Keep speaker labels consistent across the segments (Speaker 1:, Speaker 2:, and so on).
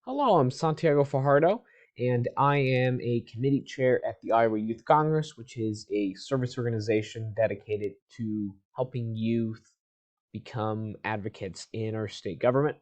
Speaker 1: Hello, I'm Santiago Fajardo, and I am a committee chair at the Iowa Youth Congress, which is a service organization dedicated to helping youth become advocates in our state government.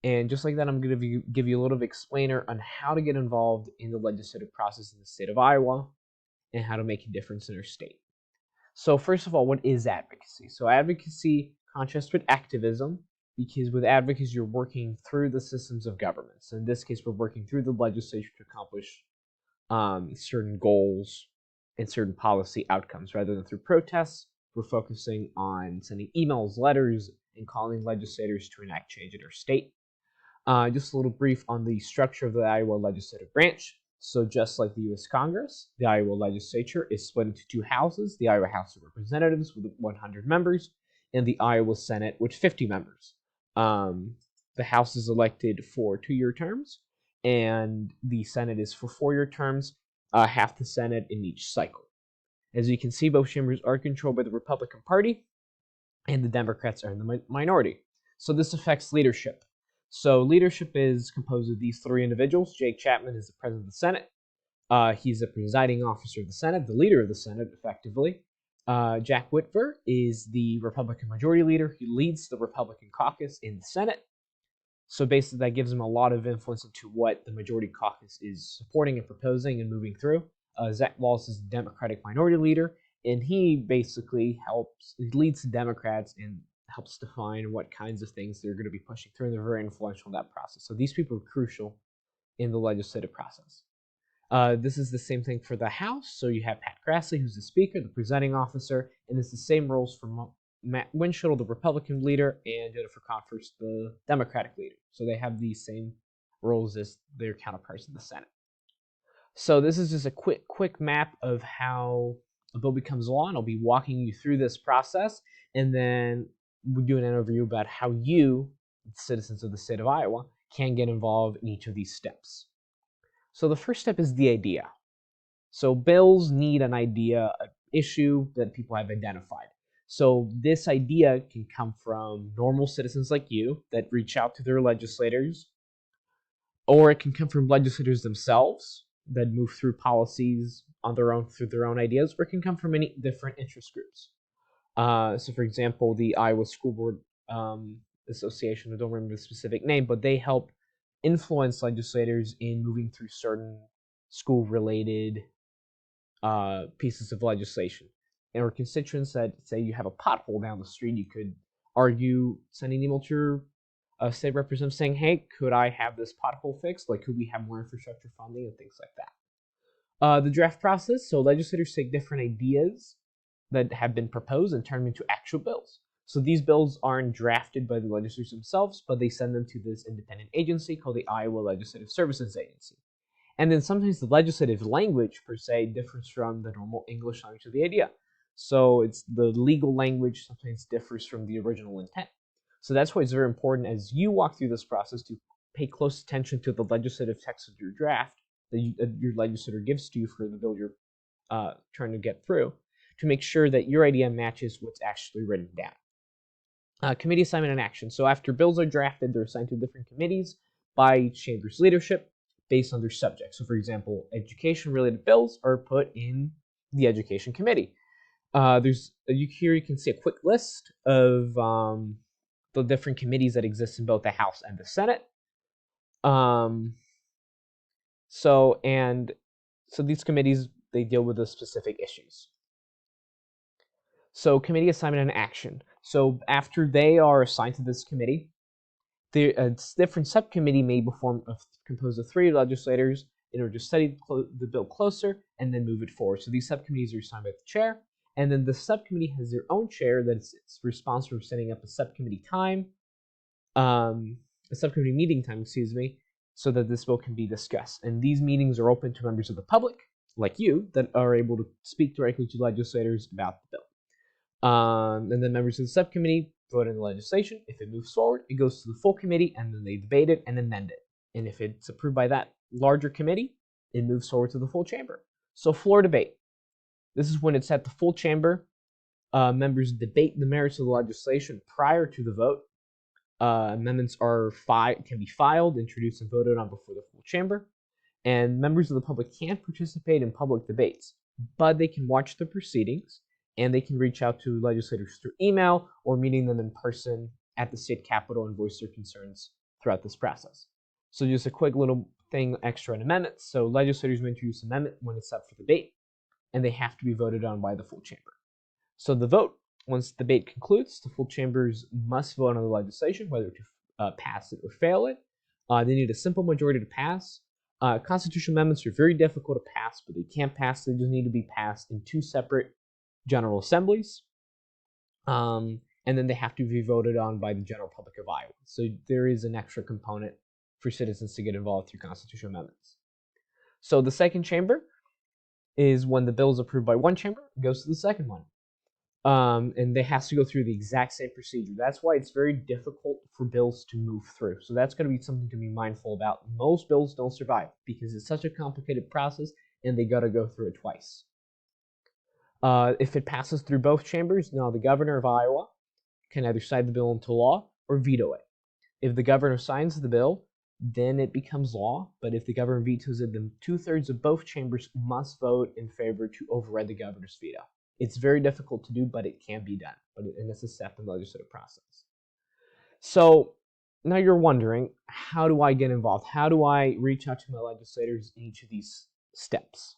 Speaker 1: And just like that, I'm going to give you a little explainer on how to get involved in the legislative process in the state of Iowa and how to make a difference in our state. So first of all, what is advocacy? So advocacy contrasts with activism because with advocacy, you're working through the systems of government. So in this case, we're working through the legislature to accomplish certain goals and certain policy outcomes. Rather than through protests, we're focusing on sending emails, letters, and calling legislators to enact change in our state. Just a little brief on the structure of the Iowa legislative branch. So just like the U.S. Congress, the Iowa legislature is split into two houses, the Iowa House of Representatives with 100 members and the Iowa Senate with 50 members. The House is elected for 2-year terms and the Senate is for 4-year terms, half the Senate in each cycle. As you can see, both chambers are controlled by the Republican Party and the Democrats are in the minority. So this affects leadership. So leadership is composed of these three individuals. Jake Chapman is the president of the Senate. He's the presiding officer of the Senate, the leader of the Senate, effectively. Jack Whitver is the Republican majority leader. He leads the Republican caucus in the Senate. So basically, that gives him a lot of influence into what the majority caucus is supporting and proposing and moving through. Zach Wallace is the Democratic minority leader, and he basically leads the Democrats and helps define what kinds of things they're going to be pushing through, and they're very influential in that process. So these people are crucial in the legislative process. This is the same thing for the House. So you have Pat Grassley, who's the Speaker, the presiding officer, and it's the same roles for Matt Winchell, the Republican leader, and Jennifer Conforth, the Democratic leader. So they have the same roles as their counterparts in the Senate. So this is just a quick map of how a bill becomes law, and I'll be walking you through this process, and then we'll do an overview about how you, citizens of the state of Iowa, can get involved in each of these steps. So the first step is the idea. So bills need an idea, an issue that people have identified. So this idea can come from normal citizens like you that reach out to their legislators, or it can come from legislators themselves that move through policies on their own through their own ideas, or it can come from many different interest groups. So, for example, the Iowa School Board Association, I don't remember the specific name, but they help influence legislators in moving through certain school-related pieces of legislation. And our constituents that say you have a pothole down the street, you could argue, send an email to your state representative saying, hey, could I have this pothole fixed? Like, could we have more infrastructure funding and things like that? The draft process, so legislators take different ideas that have been proposed and turn them into actual bills. So these bills aren't drafted by the legislators themselves, but they send them to this independent agency called the Iowa Legislative Services Agency. And then sometimes the legislative language, per se, differs from the normal English language of the idea. So it's the legal language sometimes differs from the original intent. So that's why it's very important as you walk through this process to pay close attention to the legislative text of your draft that your legislator gives to you for the bill you're trying to get through, to make sure that your idea matches what's actually written down. Committee assignment and action. So after bills are drafted, they're assigned to different committees by each chamber's leadership based on their subject. So for example, education-related bills are put in the Education Committee. Here you can see a quick list of the different committees that exist in both the House and the Senate. So these committees, they deal with the specific issues. So committee assignment and action. So after they are assigned to this committee, a different subcommittee may be composed of 3 legislators in order to study the bill closer and then move it forward. So these subcommittees are assigned by the chair, and then the subcommittee has their own chair that is responsible for setting up a subcommittee meeting time, so that this bill can be discussed. And these meetings are open to members of the public, like you, that are able to speak directly to legislators about the bill. And then members of the subcommittee vote in the legislation. If it moves forward, it goes to the full committee, and then they debate it and amend it. And if it's approved by that larger committee, it moves forward to the full chamber. So floor debate. This is when it's at the full chamber. Members debate the merits of the legislation prior to the vote. Amendments can be filed, introduced, and voted on before the full chamber. And members of the public can't participate in public debates, but they can watch the proceedings, and they can reach out to legislators through email or meeting them in person at the state capitol and voice their concerns throughout this process. So just a quick little thing extra on amendments. So legislators may introduce an amendment when it's up for debate, and they have to be voted on by the full chamber. So the vote, once the debate concludes, the full chambers must vote on the legislation, whether to pass it or fail it. They need a simple majority to pass. Constitutional amendments are very difficult to pass, but they can't pass. They just need to be passed in 2 separate general assemblies. And then they have to be voted on by the general public of Iowa. So there is an extra component for citizens to get involved through constitutional amendments. So the second chamber is when the bill is approved by one chamber, it goes to the second one. And they have to go through the exact same procedure. That's why it's very difficult for bills to move through. So that's going to be something to be mindful about. Most bills don't survive because it's such a complicated process and they got to go through it twice. If it passes through both chambers, now the governor of Iowa can either sign the bill into law or veto it. If the governor signs the bill, then it becomes law. But if the governor vetoes it, then 2/3 of both chambers must vote in favor to override the governor's veto. It's very difficult to do, but it can be done. And it's a step in the legislative process. So now you're wondering, how do I get involved? How do I reach out to my legislators in each of these steps?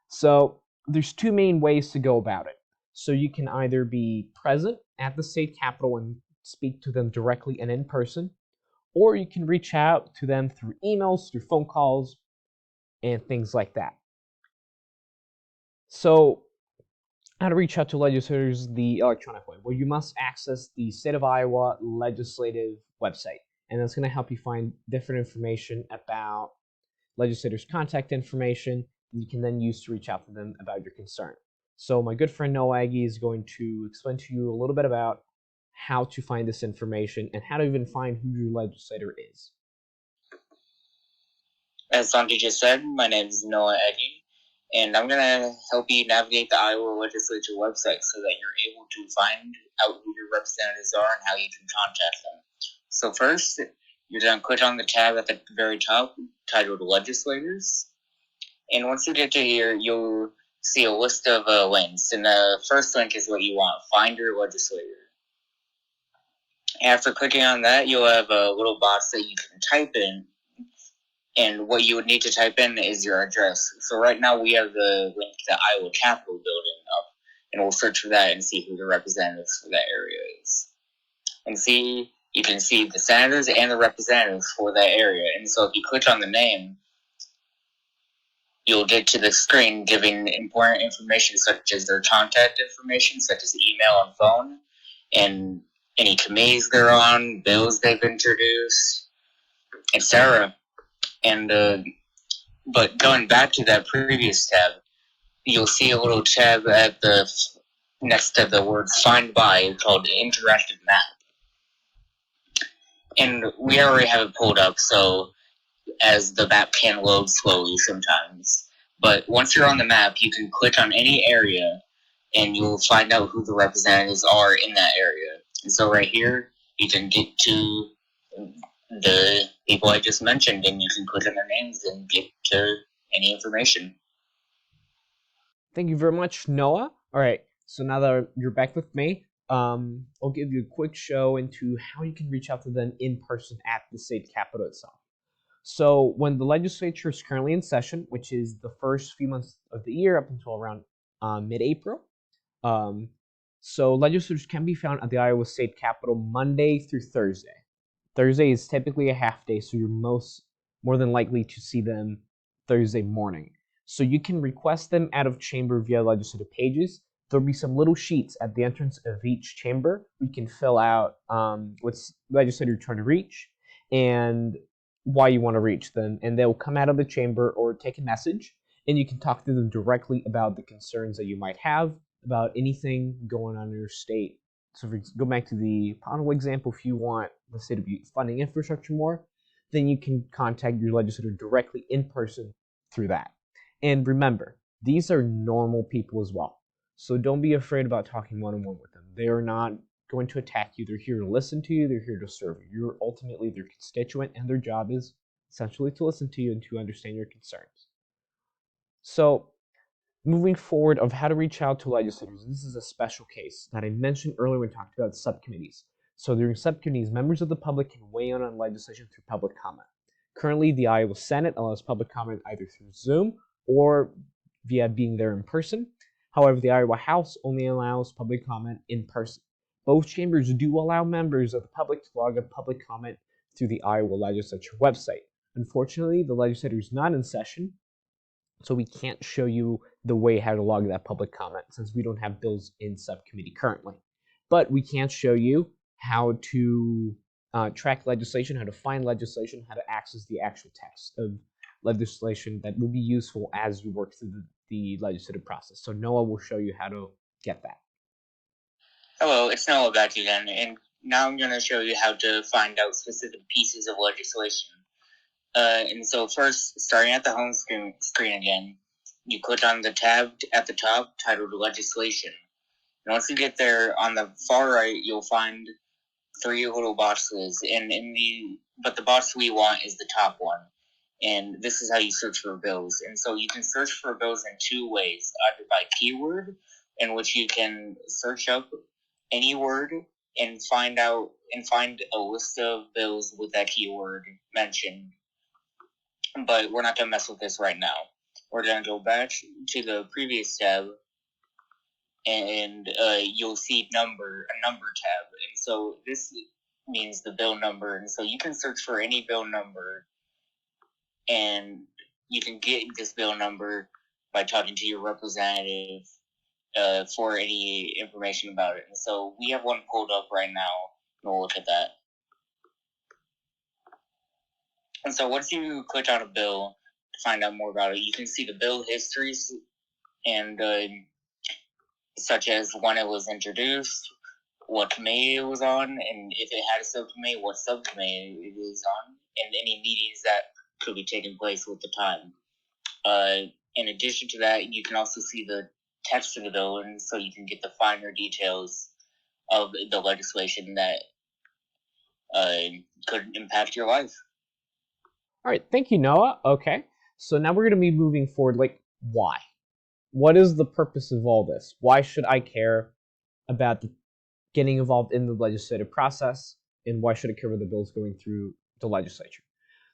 Speaker 1: So there's 2 main ways to go about it. So you can either be present at the state capitol and speak to them directly and in person, or you can reach out to them through emails, through phone calls, and things like that. So how to reach out to legislators the electronic way? Well, you must access the State of Iowa legislative website, and that's going to help you find different information about legislators' contact information that you can then use to reach out to them about your concern. So my good friend Noah Aggie is going to explain to you a little bit about how to find this information and how to even find who your legislator is.
Speaker 2: As Santi just said, my name is Noah Aggie, and I'm going to help you navigate the Iowa legislature website so that you're able to find out who your representatives are and how you can contact them. So first, you're going to click on the tab at the very top titled Legislators. And once you get to here, you'll see a list of links. And the first link is what you want, find your legislator. After clicking on that, you'll have a little box that you can type in. And what you would need to type in is your address. So right now we have the link to the Iowa Capitol building up, and we'll search for that and see who the representatives for that area is. And you can see the senators and the representatives for that area. And so if you click on the name, you'll get to the screen giving important information such as their contact information, such as email and phone, and any committees they're on, bills they've introduced, etc. And but going back to that previous tab, you'll see a little tab at the next to the word "Find By" called Interactive Map. And we already have it pulled up, so as the map can load slowly sometimes. But once you're on the map, you can click on any area, and you'll find out who the representatives are in that area. And so right here, you can get to the people I just mentioned, and you can click on their names and get to any information.
Speaker 1: Thank you very much, Noah. All right, so now that you're back with me, I'll give you a quick show into how you can reach out to them in person at the state capitol itself. So when the legislature is currently in session, which is the first few months of the year up until around mid-April, so legislators can be found at the Iowa State Capitol Monday through Thursday. Thursday is typically a half day, so you're more than likely to see them Thursday morning. So you can request them out of chamber via legislative pages. There'll be some little sheets at the entrance of each chamber. We can fill out what legislator you're trying to reach and why you want to reach them. And they'll come out of the chamber or take a message, and you can talk to them directly about the concerns that you might have about anything going on in your state. So if we go back to the panel example, if you want the state to be funding infrastructure more, then you can contact your legislator directly in person through that. And remember, these are normal people as well. So don't be afraid about talking one-on-one with them. They are not going to attack you. They're here to listen to you. They're here to serve you. You're ultimately their constituent, and their job is essentially to listen to you and to understand your concerns. So moving forward of how to reach out to legislators, this is a special case that I mentioned earlier when we talked about subcommittees. So during subcommittees, members of the public can weigh in on legislation through public comment. Currently, the Iowa Senate allows public comment either through Zoom or via being there in person. However, the Iowa House only allows public comment in person. Both chambers do allow members of the public to log a public comment through the Iowa Legislature website. Unfortunately, the legislature is not in session, so we can't show you the way how to log that public comment since we don't have bills in subcommittee currently. But we can show you how to track legislation, how to find legislation, how to access the actual text of legislation that will be useful as you work through the legislative process. So Noah will show you how to get that.
Speaker 2: Hello, it's Noah back again, and now I'm going to show you how to find out specific pieces of legislation. And so first, starting at the home screen again, you click on the tab at the top titled Legislation. And once you get there, on the far right, you'll find 3 little boxes, but the box we want is the top one. And this is how you search for bills. And so you can search for bills in 2 ways, either by keyword, in which you can search up any word and find a list of bills with that keyword mentioned. But we're not going to mess with this right now. We're going to go back to the previous tab, and you'll see a number tab. And so this means the bill number. And so you can search for any bill number, and you can get this bill number by talking to your representative for any information about it. And so we have one pulled up right now, and we'll look at that. And so once you click on a bill to find out more about it, you can see the bill histories, and such as when it was introduced, what committee it was on, and if it had a subcommittee, what subcommittee it is on, and any meetings that could be taking place with the time. In addition to that, you can also see the text of the bill, and so you can get the finer details of the legislation that could impact your life.
Speaker 1: All right, thank you, Noah. Okay, so now we're going to be moving forward. Like, why? What is the purpose of all this? Why should I care about getting involved in the legislative process, and why should I care about the bills going through the legislature?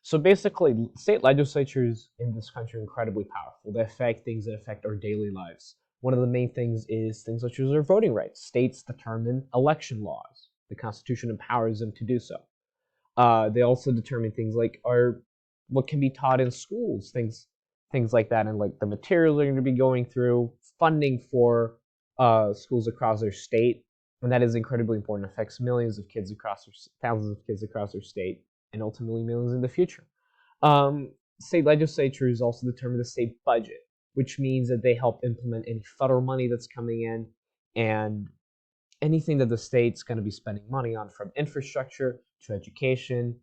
Speaker 1: So basically, state legislatures in this country are incredibly powerful. They affect things that affect our daily lives. One of the main things is things such as our voting rights. States determine election laws. The Constitution empowers them to do so. They also determine things like what can be taught in schools, things like that, and like the materials they're going to be going through, funding for schools across their state, and that is incredibly important. It affects millions of kids thousands of kids across their state, and ultimately millions in the future. State legislatures also determine the state budget, which means that they help implement any federal money that's coming in, and anything that the state's going to be spending money on, from infrastructure to education,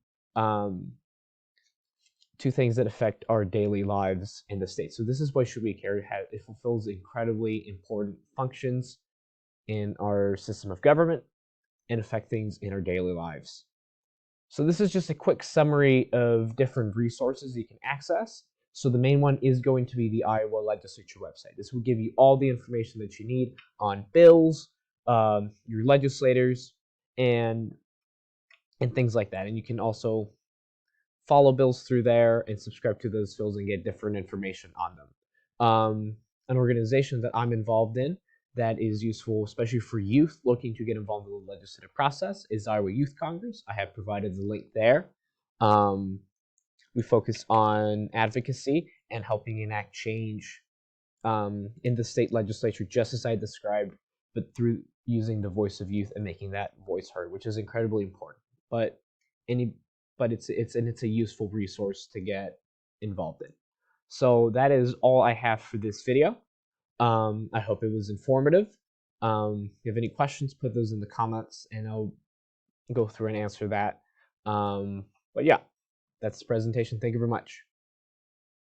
Speaker 1: to things that affect our daily lives in the state. So this is why should we care. It fulfills incredibly important functions in our system of government and affect things in our daily lives. So this is just a quick summary of different resources you can access. So the main one is going to be the Iowa Legislature website. This will give you all the information that you need on bills, your legislators, and things like that. And you can also follow bills through there and subscribe to those bills and get different information on them. An organization that I'm involved in that is useful, especially for youth looking to get involved in the legislative process, is Iowa Youth Congress. I have provided the link there. We focus on advocacy and helping enact change in the state legislature, just as I described, but through using the voice of youth and making that voice heard, which is incredibly important. But it's a useful resource to get involved in. So that is all I have for this video. I hope it was informative. If you have any questions, put those in the comments and I'll go through and answer that. But yeah, that's the presentation. Thank you very much.